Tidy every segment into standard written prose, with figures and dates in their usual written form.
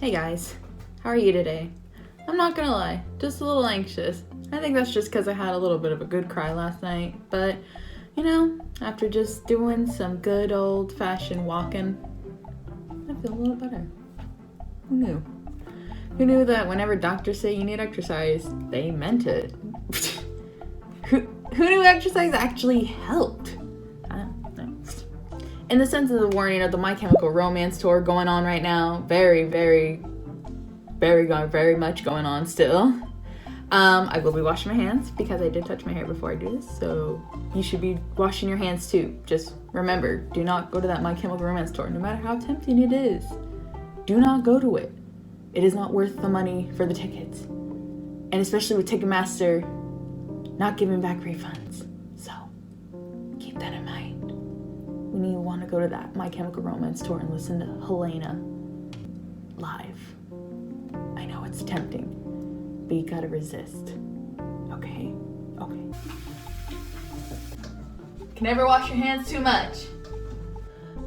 Hey guys, how are you today? I'm not gonna lie, just a little anxious. I think that's just because I had a little bit of a good cry last night, but you know, after just doing some good old-fashioned walking, I feel a little better. Who knew? Who knew that whenever doctors say you need exercise, they meant it? Who knew exercise actually helped? In the sense of the warning of the My Chemical Romance tour going on right now, very much going on still. I will be washing my hands because I did touch my hair before I do this, so you should be washing your hands too. Just remember, do not go to that My Chemical Romance tour, no matter how tempting it is. Do not go to it. It is not worth the money for the tickets. And especially with Ticketmaster not giving back refunds. So, keep that in mind when you want to go to that My Chemical Romance tour and listen to Helena live. I know it's tempting, but you gotta resist. Okay? Okay. Can never wash your hands too much.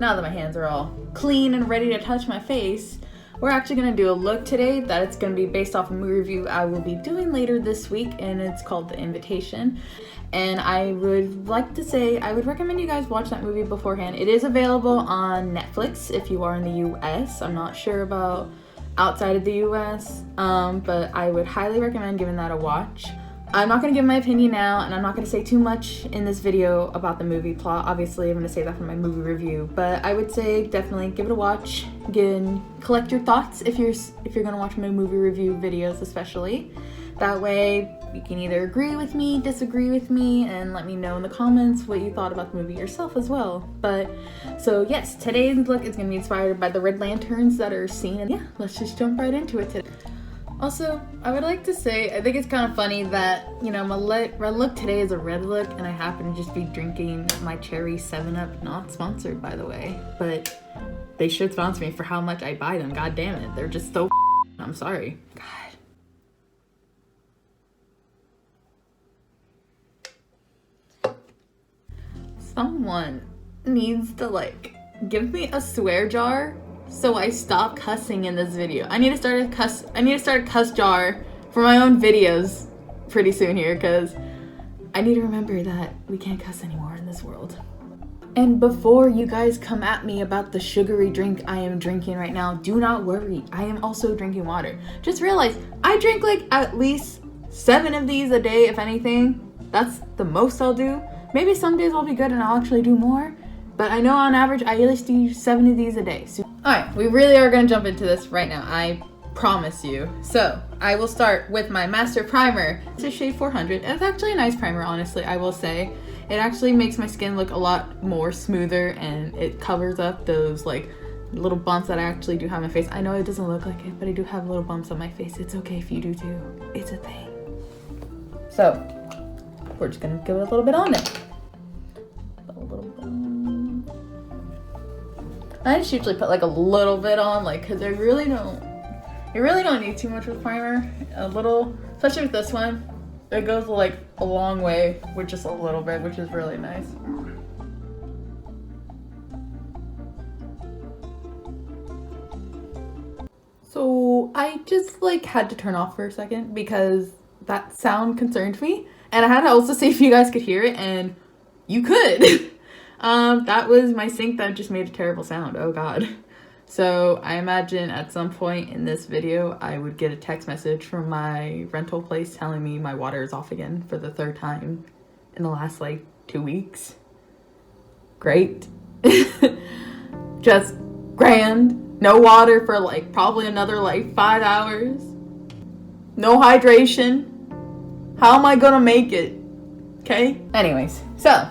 Now that my hands are all clean and ready to touch my face, we're actually gonna do a look today that it's gonna be based off a movie review I will be doing later this week, and it's called The Invitation. And I would like to say, I would recommend you guys watch that movie beforehand. It is available on Netflix if you are in the US. I'm not sure about outside of the US, but I would highly recommend giving that a watch. I'm not going to give my opinion now, and I'm not going to say too much in this video about the movie plot. Obviously, I'm going to save that for my movie review, but I would say definitely give it a watch. Again, collect your thoughts if you're going to watch my movie review videos, especially. That way, you can either agree with me, disagree with me, and let me know in the comments what you thought about the movie yourself as well. But, so yes, today's look is going to be inspired by the red lanterns that are seen. And yeah, let's just jump right into it today. Also, I would like to say, I think it's kind of funny that, you know, my red look today is a red look, and I happen to just be drinking my cherry 7-Up, not sponsored by the way, but they should sponsor me for how much I buy them. God damn it, they're just so I'm sorry. God. Someone needs to give me a swear jar so I stop cussing in this video. I need to start a cuss jar for my own videos pretty soon here, because I need to remember that we can't cuss anymore in this world. And before you guys come at me about the sugary drink I am drinking right now, do not worry. I am also drinking water. Just realize I drink at least 7 of these a day, if anything. That's the most I'll do. Maybe some days I'll be good and I'll actually do more. But I know on average, I at least do 7 of these a day. So, alright, we really are going to jump into this right now. I promise you. So, I will start with my Master Primer. It's a shade 400. It's actually a nice primer, honestly, I will say. It actually makes my skin look a lot more smoother, and it covers up those, little bumps that I actually do have on my face. I know it doesn't look like it, but I do have little bumps on my face. It's okay if you do too. It's a thing. So, we're just going to give it a little bit on it. I just usually put a little bit on, because you really don't need too much with primer. A little, especially with this one, it goes a long way with just a little bit, which is really nice. So I just had to turn off for a second because that sound concerned me, and I had to also see if you guys could hear it, and you could. That was my sink that just made a terrible sound. Oh god. So I imagine at some point in this video, I would get a text message from my rental place telling me my water is off again for the 3rd time in the last 2 weeks. Great. Just grand. No water for probably another 5 hours. No hydration. How am I gonna make it? Okay? Anyways, so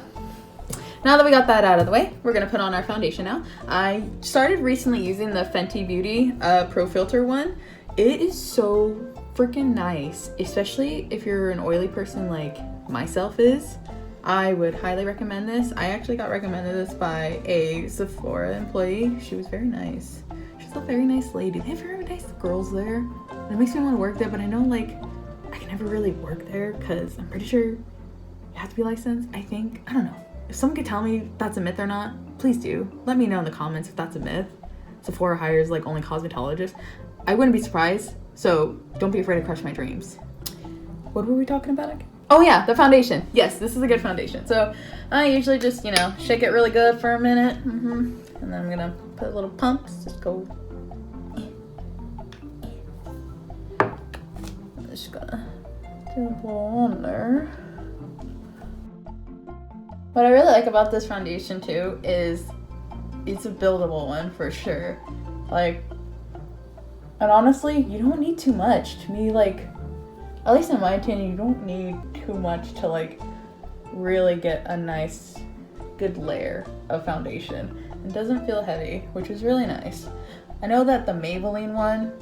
now that we got that out of the way, we're going to put on our foundation now. I started recently using the Fenty Beauty Pro Filter one. It is so freaking nice, especially if you're an oily person like myself is. I would highly recommend this. I actually got recommended this by a Sephora employee. She was very nice. She's a very nice lady. They have very nice girls there. And it makes me want to work there, but I know I can never really work there because I'm pretty sure you have to be licensed, I think. I don't know. If someone could tell me that's a myth or not, please do. Let me know in the comments if that's a myth, Sephora hires like only cosmetologists. I wouldn't be surprised. So don't be afraid to crush my dreams. What were we talking about again? Oh yeah, the foundation. Yes, this is a good foundation. So I usually just, you know, shake it really good for a minute. And then I'm gonna put little pumps. Just go. I'm just gonna do a little on there. What I really like about this foundation too is it's a buildable one for sure. Like, and honestly, you don't need too much. To me, like, at least in my opinion, you don't need too much to like really get a nice, good layer of foundation. It doesn't feel heavy, which is really nice. I know that the Maybelline one,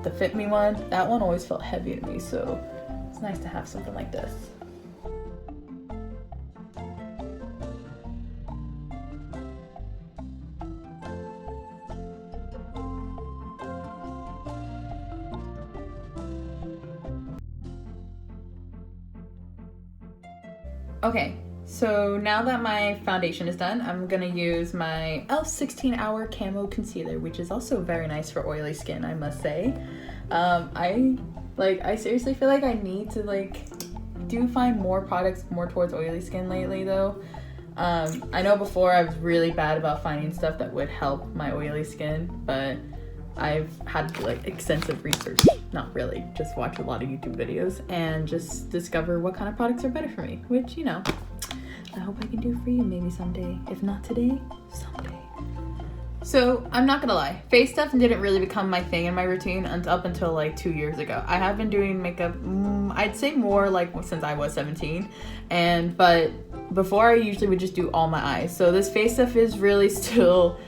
the Fit Me one, that one always felt heavy to me, so it's nice to have something like this. Okay, so now that my foundation is done, I'm gonna use my e.l.f. 16 Hour Camo Concealer, which is also very nice for oily skin, I must say. I seriously feel like I need to do find more products more towards oily skin lately though. I know before I was really bad about finding stuff that would help my oily skin, but I've had to do extensive research, not really, just watch a lot of YouTube videos and just discover what kind of products are better for me, which, you know, I hope I can do for you maybe someday. If not today, someday. So I'm not gonna lie, face stuff didn't really become my thing in my routine up until like 2 years ago. I have been doing makeup, I'd say more since I was 17, but before I usually would just do all my eyes. So this face stuff is really still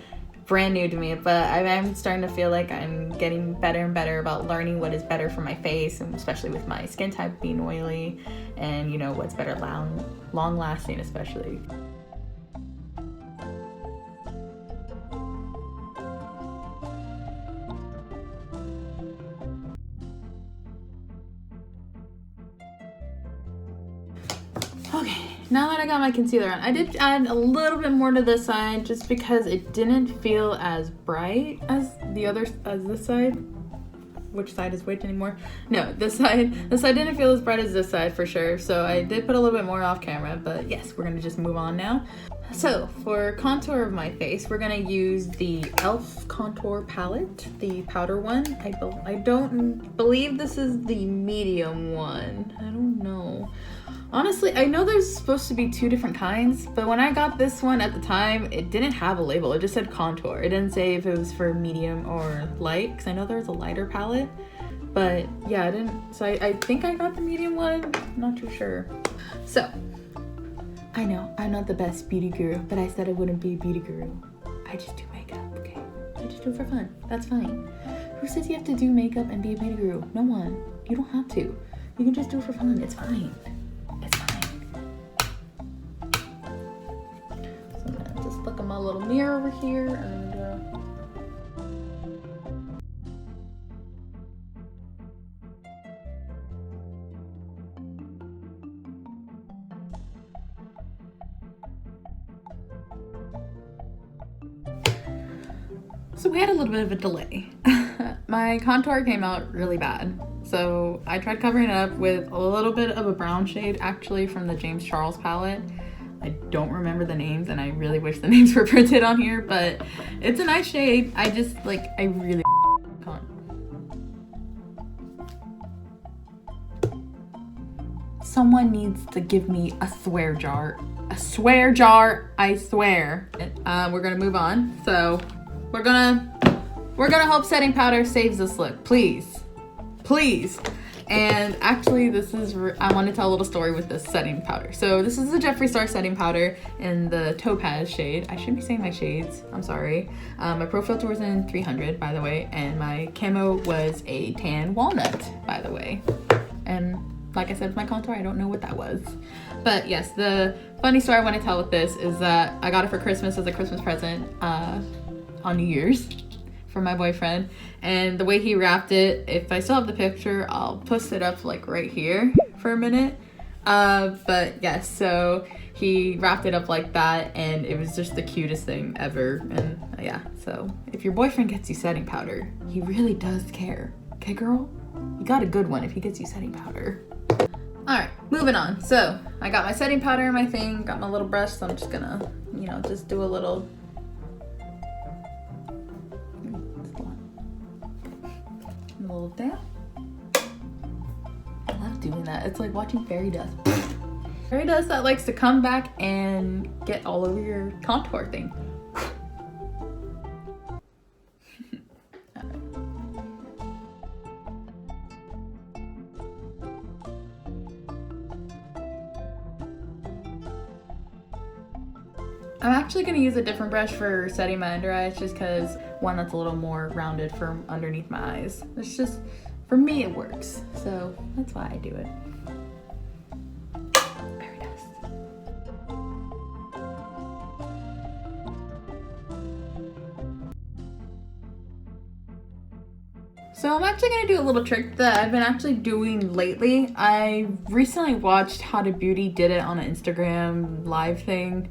brand new to me, but I'm starting to feel like I'm getting better and better about learning what is better for my face, and especially with my skin type being oily, and you know what's better long lasting especially. Okay, now that I got my concealer on, I did add a little bit more to this side just because it didn't feel as bright as this side. Which side is which anymore? No, this side didn't feel as bright as this side for sure. So I did put a little bit more off camera, but yes, we're gonna just move on now. So for contour of my face, we're gonna use the e.l.f. contour palette, the powder one. I don't believe this is the medium one. I don't know. Honestly, I know there's supposed to be 2 different kinds, but when I got this one at the time, it didn't have a label. It just said contour. It didn't say if it was for medium or light, because I know there was a lighter palette, but yeah, I didn't. So I think I got the medium one. I'm not too sure. So I know I'm not the best beauty guru, but I said I wouldn't be a beauty guru. I just do makeup, okay? I just do it for fun. That's fine. Who says you have to do makeup and be a beauty guru? No one. You don't have to. You can just do it for fun. It's fine. It's fine. So I'm gonna just look at my little mirror over here and so we had a little bit of a delay. My contour came out really bad. So I tried covering it up with a little bit of a brown shade, actually from the James Charles palette. I don't remember the names and I really wish the names were printed on here, but it's a nice shade. I just I really can't. Someone needs to give me a swear jar. A swear jar, I swear. We're gonna move on. So we're gonna hope setting powder saves this look, please. Please. And actually I want to tell a little story with this setting powder. So this is the Jeffree Star setting powder in the Topaz shade. I shouldn't be saying my shades, I'm sorry. My pro filter was in 300, by the way, and my camo was a tan walnut, by the way. And like I said with my contour, I don't know what that was. But yes, the funny story I want to tell with this is that I got it for Christmas as a Christmas present on New Year's from my boyfriend, and the way he wrapped it, if I still have the picture, I'll post it up right here for a minute. But yes, so he wrapped it up like that, and it was just the cutest thing ever. And yeah, so if your boyfriend gets you setting powder, he really does care. Okay, girl? You got a good one if he gets you setting powder. All right, moving on. So I got my setting powder in my thing, got my little brush, so I'm just gonna, you know, just do a little dab. I love doing that. It's like watching fairy dust. Fairy dust that likes to come back and get all over your contour thing. I'm actually going to use a different brush for setting my under eyes, just because one that's a little more rounded for underneath my eyes. It's just, for me it works, so that's why I do it. Fairy dust. So I'm actually going to do a little trick that I've been actually doing lately. I recently watched How to Beauty did it on an Instagram live thing.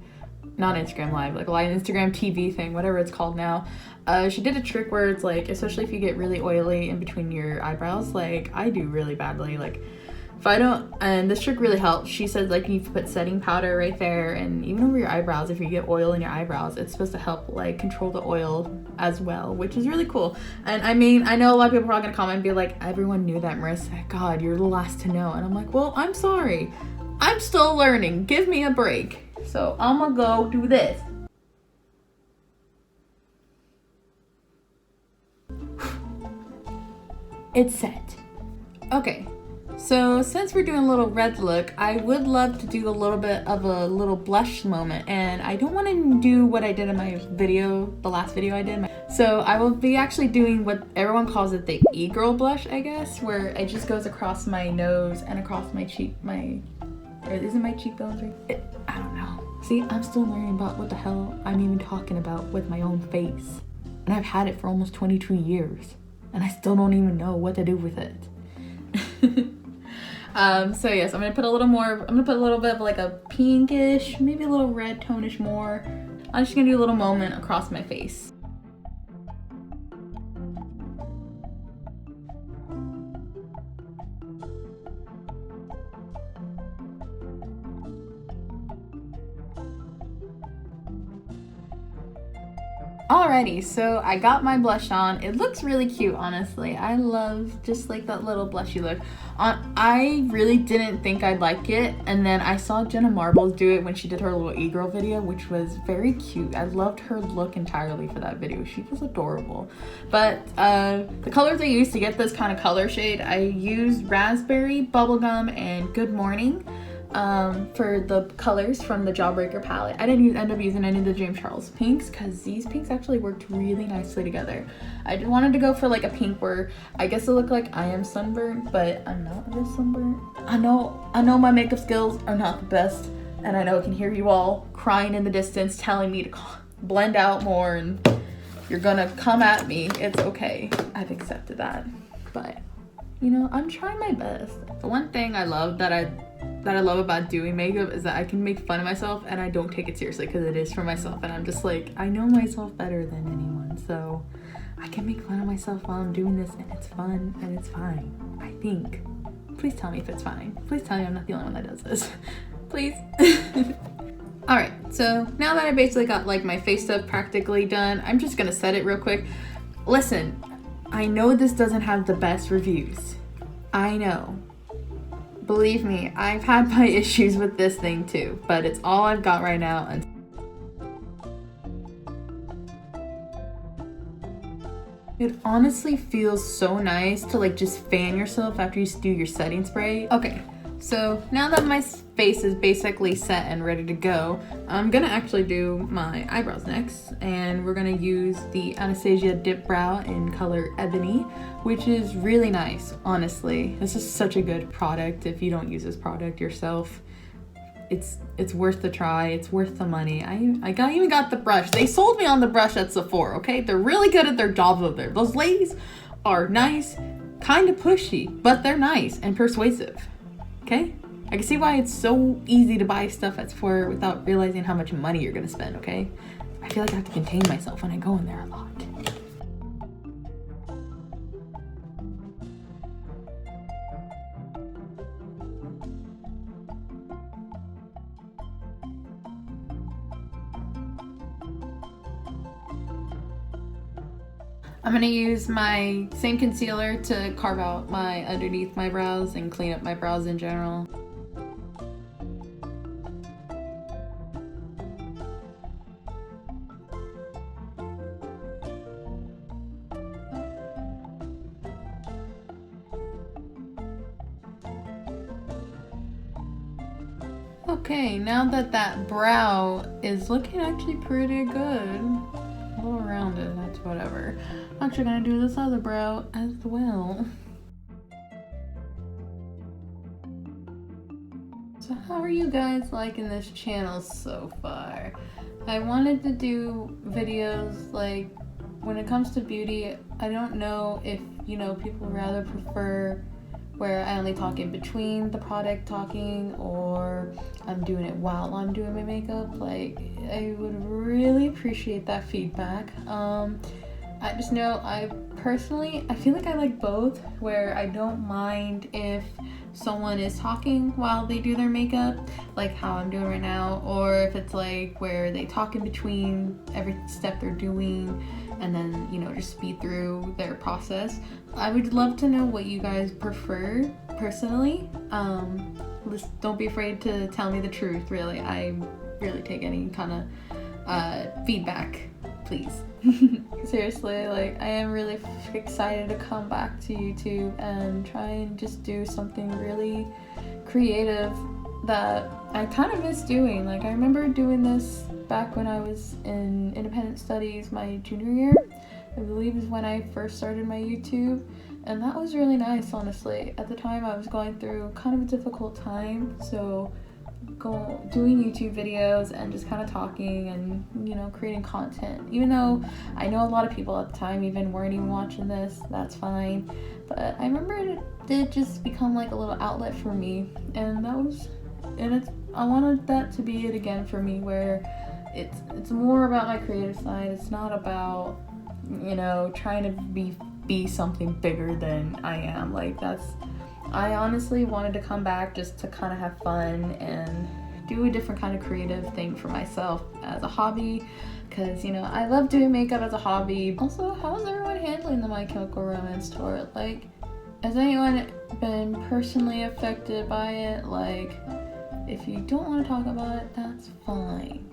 Not Instagram live, like an Instagram TV thing, whatever it's called now. She did a trick where it's like, especially if you get really oily in between your eyebrows, like I do really badly, like if I don't, and this trick really helps. She said like you put setting powder right there, and even over your eyebrows, if you get oil in your eyebrows, it's supposed to help like control the oil as well, which is really cool. And I mean, I know a lot of people are gonna comment and be like, everyone knew that, Marissa. God, you're the last to know. And I'm like, well, I'm sorry. I'm still learning. Give me a break. So I'm gonna go do this. It's set. Okay, so since we're doing a little red look, I would love to do a little bit of a little blush moment, and I don't want to do what I did in my video, the last video I did. So I will be actually doing what everyone calls it, the e-girl blush, I guess, where it just goes across my nose and across my cheek, isn't my cheekbones right? I don't know. See, I'm still learning about what the hell I'm even talking about with my own face. And I've had it for almost 22 years. And I still don't even know what to do with it. So yes, I'm gonna put a little bit of like a pinkish, maybe a little red tonish more. I'm just gonna do a little moment across my face. Alrighty, so I got my blush on. It looks really cute, honestly. I love just like that little blushy look. I really didn't think I'd like it, and then I saw Jenna Marbles do it when she did her little e-girl video, which was very cute. I loved her look entirely for that video. She was adorable. But the colors I used to get this kind of color shade, I used Raspberry, Bubblegum, and Good Morning. For the colors from the Jawbreaker palette. I didn't end up using any of the James Charles pinks because these pinks actually worked really nicely together. I wanted to go for like a pink where I guess it looked like I am sunburned, but I'm not this sunburned. I know my makeup skills are not the best, and I know I can hear you all crying in the distance telling me to blend out more, and you're gonna come at me. It's okay. I've accepted that. But you know, I'm trying my best. The one thing I love that I love about doing makeup is that I can make fun of myself and I don't take it seriously because it is for myself, and I'm just like, I know myself better than anyone, so I can make fun of myself while I'm doing this, and it's fun and it's fine, I think. Please tell me if it's fine. Please tell me I'm not the only one that does this. Please. Alright, so now that I basically got like my face stuff practically done, I'm just gonna set it real quick. Listen, I know this doesn't have the best reviews. I know. Believe me, I've had my issues with this thing too, but it's all I've got right now. And it honestly feels so nice to like just fan yourself after you do your setting spray. Okay, so now that my face is basically set and ready to go, I'm gonna actually do my eyebrows next, and we're gonna use the Anastasia Dip Brow in color Ebony, which is really nice, honestly. This is such a good product. If you don't use this product yourself, it's worth the try. It's worth the money. I even got the brush. They sold me on the brush at Sephora, okay? They're really good at their jobs over there. Those ladies are nice, kind of pushy, but they're nice and persuasive, okay? I can see why it's so easy to buy stuff at Sephora without realizing how much money you're gonna spend, okay? I feel like I have to contain myself when I go in there a lot. I'm gonna use my same concealer to carve out my underneath my brows and clean up my brows in general. Okay, now that that brow is looking actually pretty good, a little rounded, that's whatever. I'm actually gonna do this other brow as well. So how are you guys liking this channel so far? I wanted to do videos like, when it comes to beauty, I don't know if, you know, people rather prefer where I only talk in between the product talking, or I'm doing it while I'm doing my makeup. Like, I would really appreciate that feedback. I just know I feel like I like both, where I don't mind if someone is talking while they do their makeup, like how I'm doing right now, or if it's like where they talk in between every step they're doing and then, you know, just speed through their process. I would love to know what you guys prefer personally. Don't be afraid to tell me the truth, really. I really take any kind of feedback, please. Seriously, like, I am really excited to come back to YouTube and try and just do something really creative that I kind of miss doing. Like, I remember doing this back when I was in independent studies my junior year, I believe is when I first started my YouTube, and that was really nice, honestly. At the time I was going through kind of a difficult time, so doing YouTube videos and just kind of talking and, you know, creating content. Even though I know a lot of people at the time even weren't even watching this, that's fine. But I remember it did just become like a little outlet for me, and I wanted that to be it again for me, where it's more about my creative side. It's not about, you know, trying to be something bigger than I am. Like, I honestly wanted to come back just to kind of have fun and do a different kind of creative thing for myself as a hobby, because, you know, I love doing makeup as a hobby. Also, how's everyone handling the My Chemical Romance tour? Like, has anyone been personally affected by it? Like, if you don't want to talk about it, that's fine.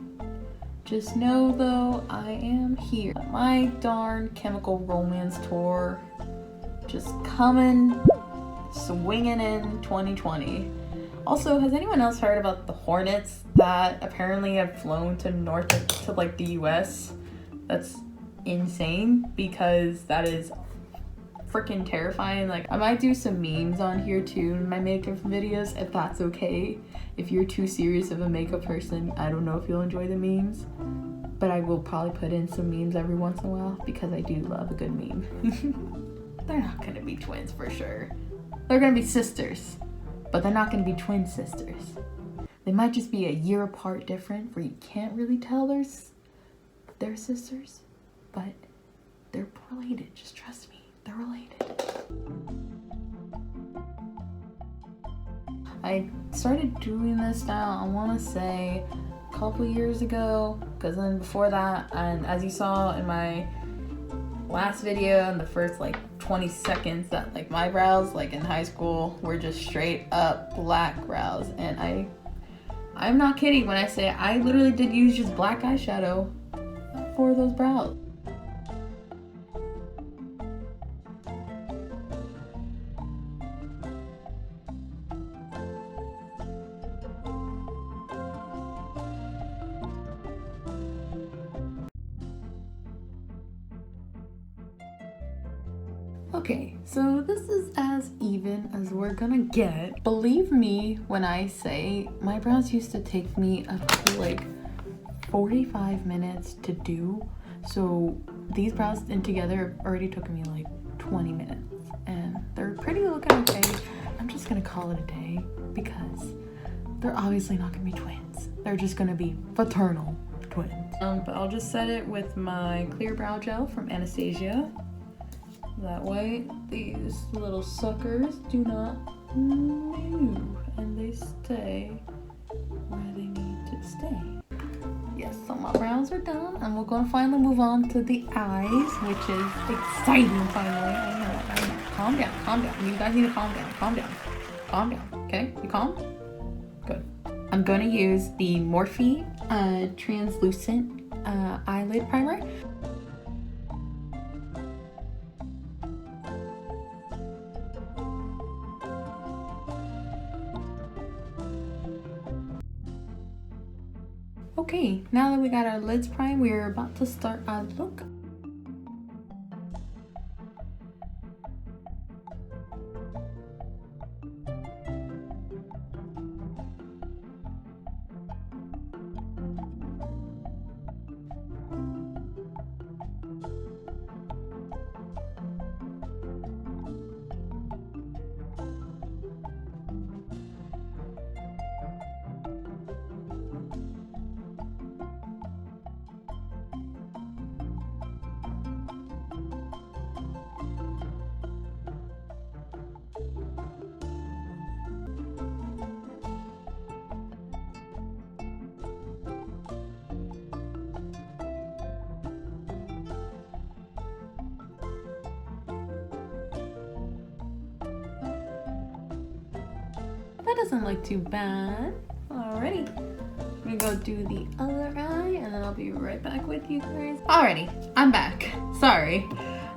Just know, though, I am here. My darn Chemical Romance tour just coming, swinging in 2020. Also, has anyone else heard about the Hornets that apparently have flown to like the US? That's insane, because that is freaking terrifying. Like, I might do some memes on here too in my makeup videos, if that's okay. If you're too serious of a makeup person, I don't know if you'll enjoy the memes, but I will probably put in some memes every once in a while, because I do love a good meme. They're not gonna be twins for sure. They're gonna be sisters, but they're not gonna be twin sisters. They might just be a year apart different, where you can't really tell they're sisters, but they're related. Just trust me, they're related. I started doing this style, I want to say, a couple years ago, because then before that, and as you saw in my last video in the first like 20 seconds, that like my brows, like in high school, were just straight up black brows, and I'm not kidding when I say I literally did use just black eyeshadow for those brows. Okay, so this is as even as we're gonna get. Believe me when I say my brows used to take me up to like 45 minutes to do. So these brows in together already took me like 20 minutes, and they're pretty looking okay. I'm just gonna call it a day, because they're obviously not gonna be twins. They're just gonna be fraternal twins. But I'll just set it with my clear brow gel from Anastasia. That way, these little suckers do not move and they stay where they need to stay. Yes, so my brows are done, and we're gonna finally move on to the eyes, which is exciting finally. I know. Calm down, calm down. You guys need to calm down, calm down, calm down. Okay, you calm? Good. I'm gonna use the Morphe translucent eyelid primer. Okay, now that we got our lids primed, we're about to start our look. That doesn't look too bad. Alrighty. I'm gonna go do the other eye and then I'll be right back with you guys. Alrighty, I'm back. Sorry.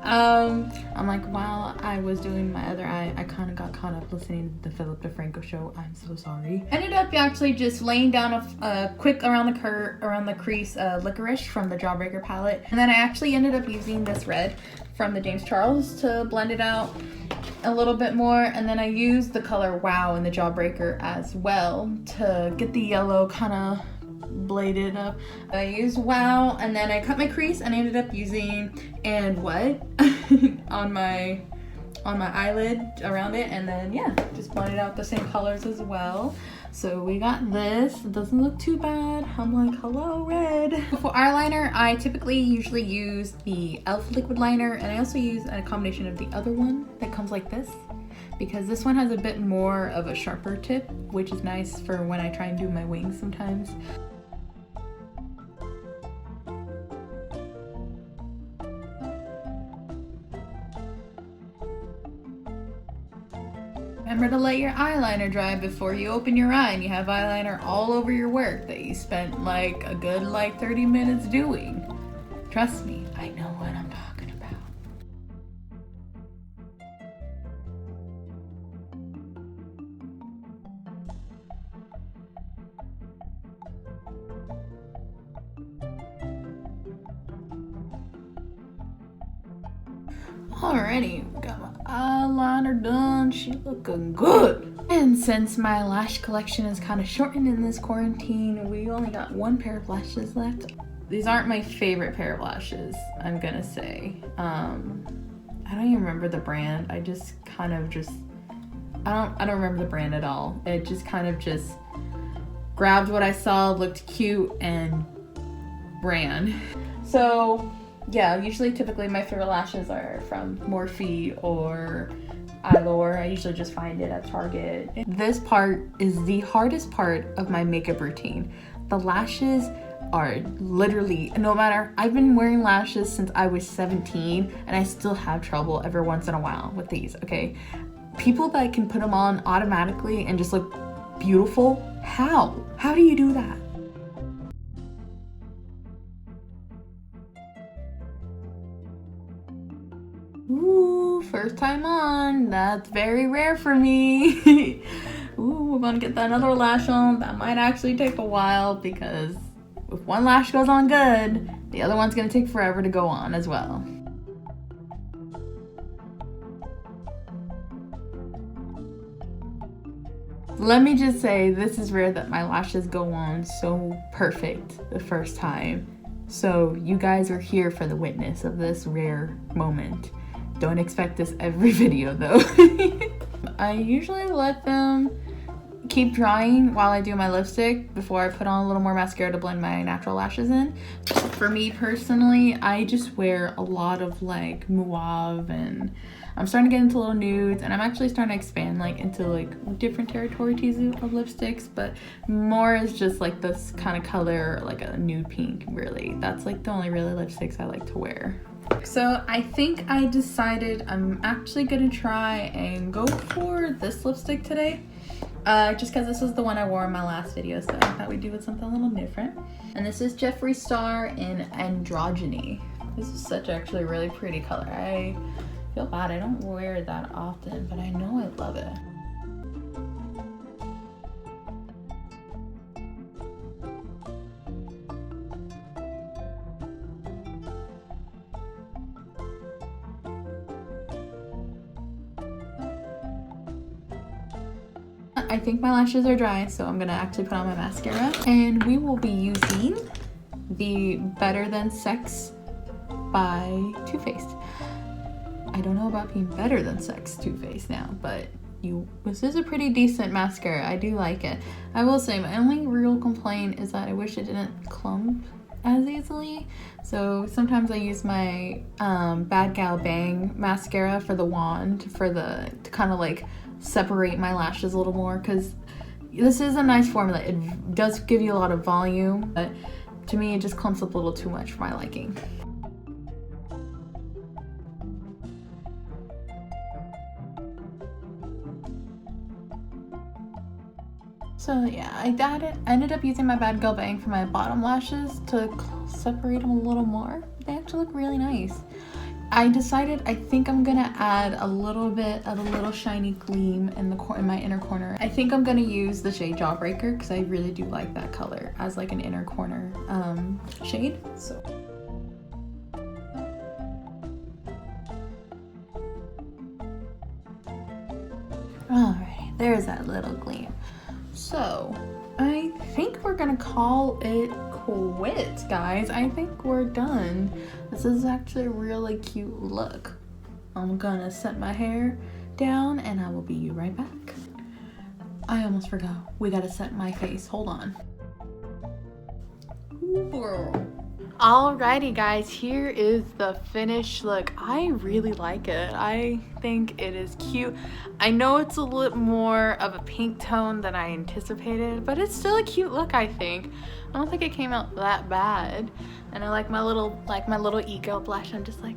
I'm like, while I was doing my other eye, I kind of got caught up listening to the Philip DeFranco show. I'm so sorry. Ended up actually just laying down a quick around the crease licorice from the Jawbreaker palette. And then I actually ended up using this red from the James Charles to blend it out a little bit more, and then I used the color Wow in the Jawbreaker as well to get the yellow kind of bladed up. I used Wow, and then I cut my crease and I ended up using And What on my eyelid around it, and then yeah, just blended out the same colors as well. So we got this. It doesn't look too bad. I'm like, hello, red. For eyeliner, I usually use the e.l.f. liquid liner, and I also use a combination of the other one that comes like this, because this one has a bit more of a sharper tip, which is nice for when I try and do my wings sometimes. Remember to let your eyeliner dry before you open your eye and you have eyeliner all over your work that you spent like a good 30 minutes doing. Trust me, I know what I'm talking about. Alrighty, got my eyeliner done. She's looking good. And since my lash collection is kind of shortened in this quarantine, we only got one pair of lashes left. These aren't my favorite pair of lashes, I'm gonna say. I don't even remember the brand. I don't remember the brand at all. It just kind of just grabbed what I saw, looked cute, and ran. So yeah, typically my favorite lashes are from Morphe or Allure. I usually just find it at Target. This part is the hardest part of my makeup routine. The lashes are literally, I've been wearing lashes since I was 17 and I still have trouble every once in a while with these, okay? People that can put them on automatically and just look beautiful, how? How do you do that? Ooh, first time on. That's very rare for me. Ooh, we're gonna get that another lash on. That might actually take a while because if one lash goes on good, the other one's gonna take forever to go on as well. Let me just say, this is rare that my lashes go on so perfect the first time. So you guys are here for the witness of this rare moment. Don't expect this every video though. I usually let them keep drying while I do my lipstick before I put on a little more mascara to blend my natural lashes in. For me personally, I just wear a lot of like mauve, and I'm starting to get into little nudes, and I'm actually starting to expand like into like different territories of lipsticks, but more is just like this kind of color, like a nude pink. Really, that's like the only really lipsticks I like to wear. So I think I decided I'm actually gonna try and go for this lipstick today. Just because this is the one I wore in my last video, so I thought we'd do it something a little different. And this is Jeffree Star in Androgyny. This is such actually a really pretty color. I feel bad, I don't wear it that often, but I know I love it. I think my lashes are dry, so I'm gonna actually put on my mascara, and we will be using the Better Than Sex by Too Faced. I don't know about being better than Sex Too Faced now, but this is a pretty decent mascara. I do like it. I will say my only real complaint is that I wish it didn't clump as easily. So sometimes I use my Bad Gal Bang mascara for the wand to kind of like separate my lashes a little more, because this is a nice formula. It does give you a lot of volume, but to me it just clumps up a little too much for my liking. So yeah, I ended up using my Bad Girl Bang for my bottom lashes to separate them a little more. They actually look really nice. I decided I think I'm gonna add a little bit of a little shiny gleam in my inner corner. I think I'm gonna use the shade Jawbreaker because I really do like that color as like an inner corner shade. So. Alright, there's that little gleam. So I think we're gonna call it quits, guys. I think we're done. This is actually a really cute look. I'm gonna set my hair down and I will be right back. I almost forgot. We gotta set my face. Hold on. Ooh, girl. Alrighty guys, here is the finished look. I really like it. I think it is cute. I know it's a little more of a pink tone than I anticipated, but it's still a cute look, I think. I don't think it came out that bad. And I like my little ego blush. I'm just like,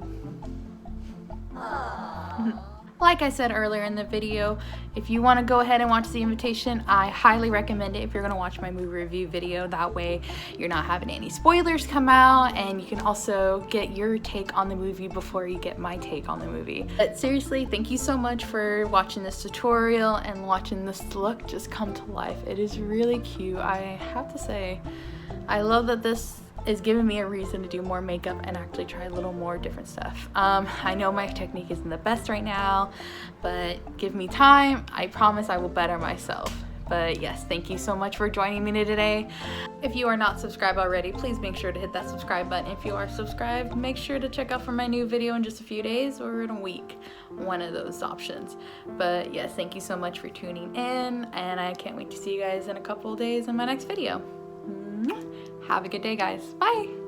like I said earlier in the video, if you want to go ahead and watch The Invitation, I highly recommend it if you're going to watch my movie review video. That way you're not having any spoilers come out, and you can also get your take on the movie before you get my take on the movie. But seriously, thank you so much for watching this tutorial and watching this look just come to life. It is really cute. I have to say, I love that this is giving me a reason to do more makeup and actually try a little more different stuff. I know my technique isn't the best right now, but give me time. I promise I will better myself. But yes, thank you so much for joining me today. If you are not subscribed already, please make sure to hit that subscribe button. If you are subscribed, make sure to check out for my new video in just a few days or in a week. One of those options. But yes, thank you so much for tuning in, and I can't wait to see you guys in a couple of days in my next video. Have a good day, guys. Bye.